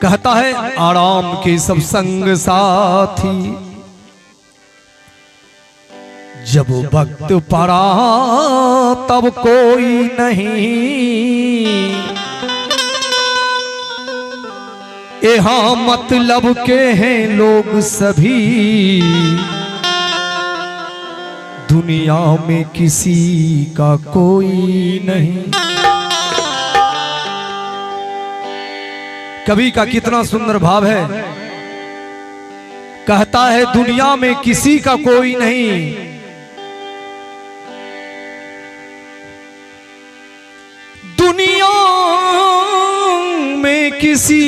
कहता है आराम के सब संग साथी, जब वक्त पड़ा तब कोई नहीं। यहाँ मतलब के हैं लोग सभी, दुनिया में किसी का कोई नहीं। कवि का कितना सुंदर भाव है। कहता है दुनिया में किसी का कोई नहीं, दुनिया में किसी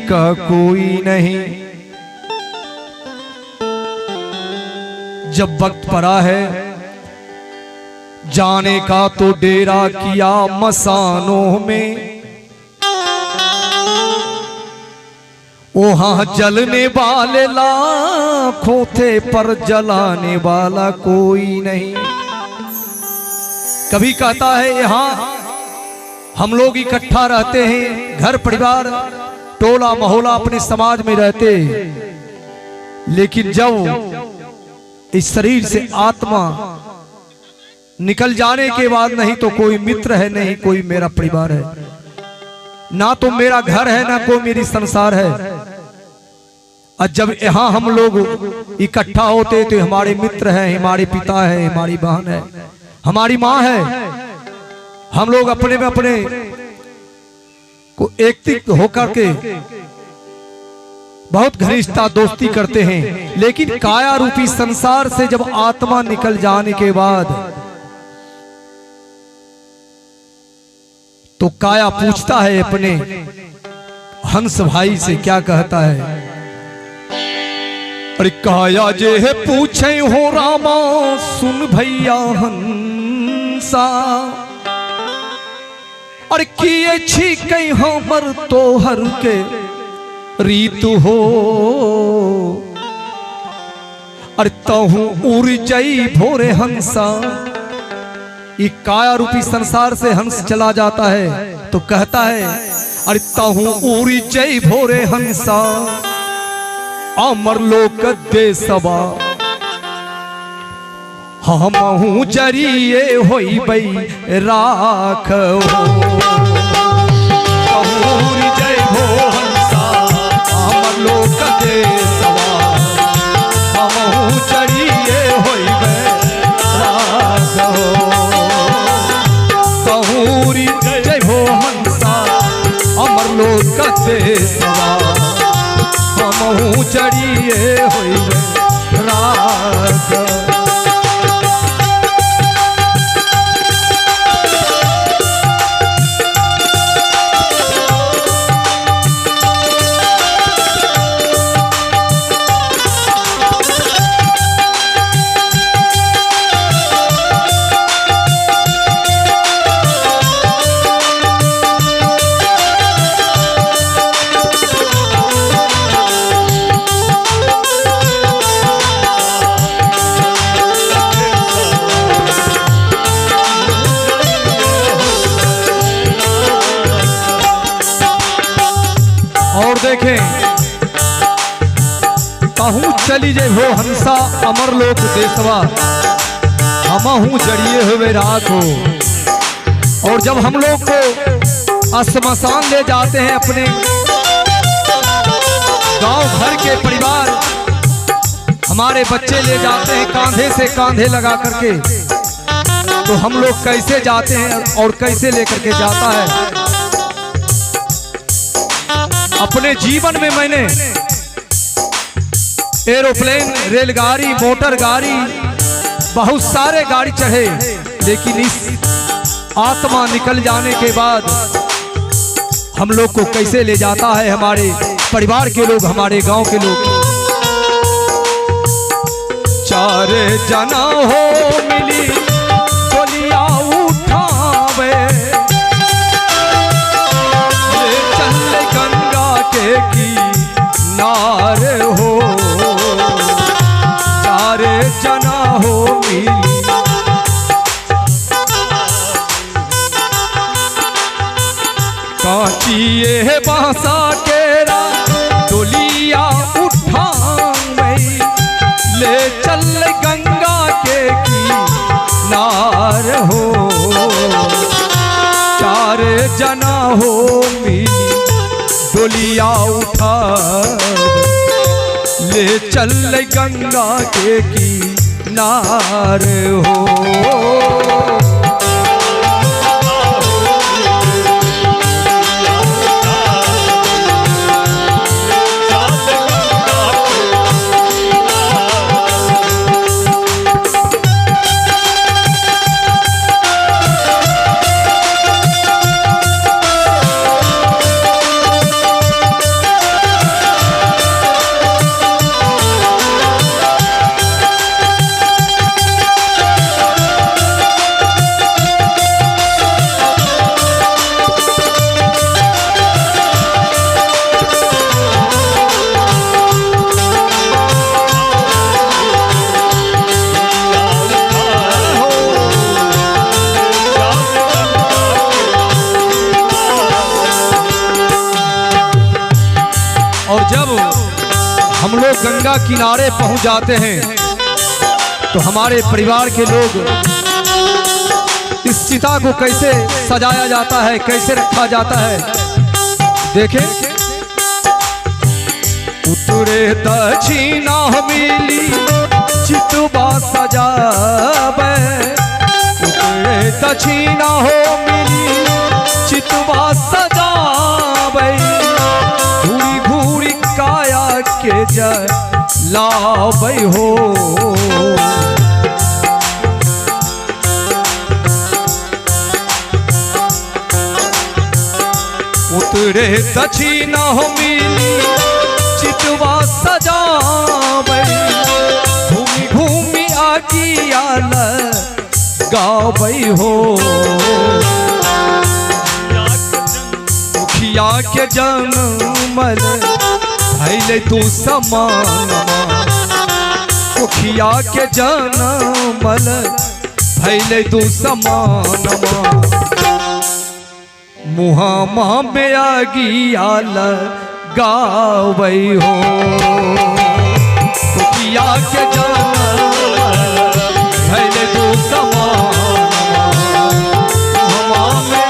का कोई नहीं। जब वक्त पड़ा है जाने का तो डेरा किया मसानों में, वहां जलने वाले लाखों थे पर जलाने वाला कोई नहीं। कभी कहता है यहाँ हम लोग इकट्ठा रहते हैं, घर परिवार टोला मोहल्ला अपने समाज में रहते, लेकिन जब इस शरीर से आत्मा निकल जाने के बाद नहीं तो कोई मित्र है, नहीं कोई मेरा परिवार है, ना तो मेरा घर है, ना कोई मेरी संसार है। और जब यहाँ हम लोग इकट्ठा होते तो हमारे मित्र हैं, हमारे पिता है, हमारी बहन है, हमारी माँ है। हम लोग अपने में अपने को एकत्रित होकर के बहुत घनिष्ठता दोस्ती करते हैं। लेकिन काया रूपी संसार से जब आत्मा निकल जाने के बाद तो काया पूछता है अपने हंस भाई से, क्या कहता है? अरे काया जे है पूछे हो रामा, सुन भैया हंसा, अरे किए छीके हमर तोहर के रीत हो, अरे तहु उड़ जाई भोरे हंसा। ये काया रूपी संसार से हंस चला जाता है तो कहता है अरे तहु उड़ जाई भोरे हंसा, अमर लोक देसवा हमहु जरिए होई बई राख हो। उड़ जाई भो हंसा, अमर लोक देसवा हमहु जरिए होई बई राख हो। तहूरी जय भो हंसा, अमर लोक देसवा हमहु जरिए होई राख। और देखें कहूँ चली जे हो हंसा, अमर लोक देसवा हमहु जड़िए हुए राख हो। और जब हम लोग को श्मशान ले जाते हैं, अपने गांव घर के परिवार हमारे बच्चे ले जाते हैं कांधे से कांधे लगा करके, तो हम लोग कैसे जाते हैं और कैसे लेकर के जाता है। अपने जीवन में मैंने एरोप्लेन, रेलगाड़ी, मोटर गाड़ी, बहुत सारे गाड़ी चढ़े, लेकिन इस आत्मा निकल जाने के बाद हम लोग को कैसे ले जाता है हमारे परिवार के लोग, हमारे गांव के लोग। चार जना हो मिली बोलिया उठावे, चल गंगा के किनार हो। चार जना हो मिली कांचिए बांसा जना हो मिली डोलिया उठा ले चल गंगा के किनार हो। और जब हम लोग गंगा किनारे पहुंच जाते हैं तो हमारे परिवार के लोग इस चिता को कैसे सजाया जाता है, कैसे रखा जाता है, देखें। उतरे दक्षिणा मिली चितवा सजावे, उतरे दक्षिणा हो मिली चितवा सजावे, काया के जलावे हो। उतरे दक्षिणा हो मिली चितवा सजावे, घूमी घूमी आगिया लगावे हो। मुखिया के जनमल भैले तू समानमा, मुखिया के जनमल भैले तू समानमा, मुहामा में आगिया लगावे हो। मुखिया के जनमल भैले तू समानमा, मुहामा में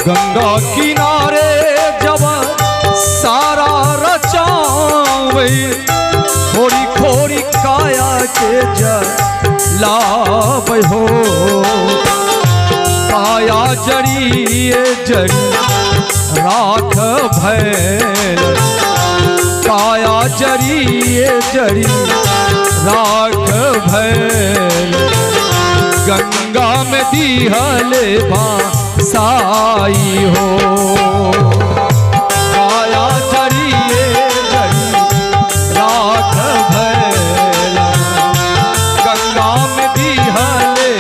गंगा किनारे जब सारा रचावे, खोरी खोरी काया के जलावे हो। काया जड़िए जड़ी राख भैल, काया जड़िए जड़ी राख भैल, गंगा में दिहले साई हो। काया जड़िए जड़ी राख भैल, गंगा में दिहले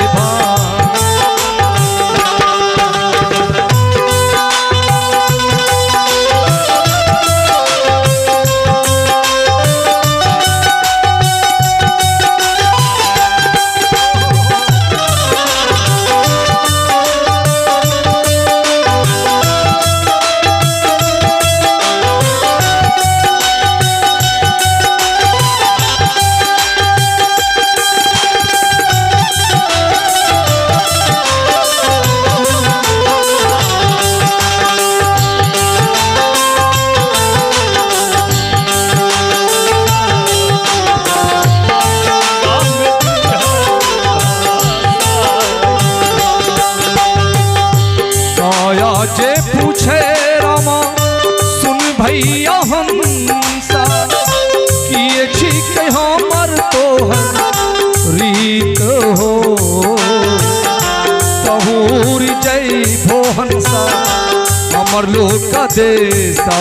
परलोक देशवा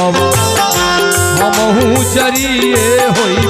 हमहू जरिए होई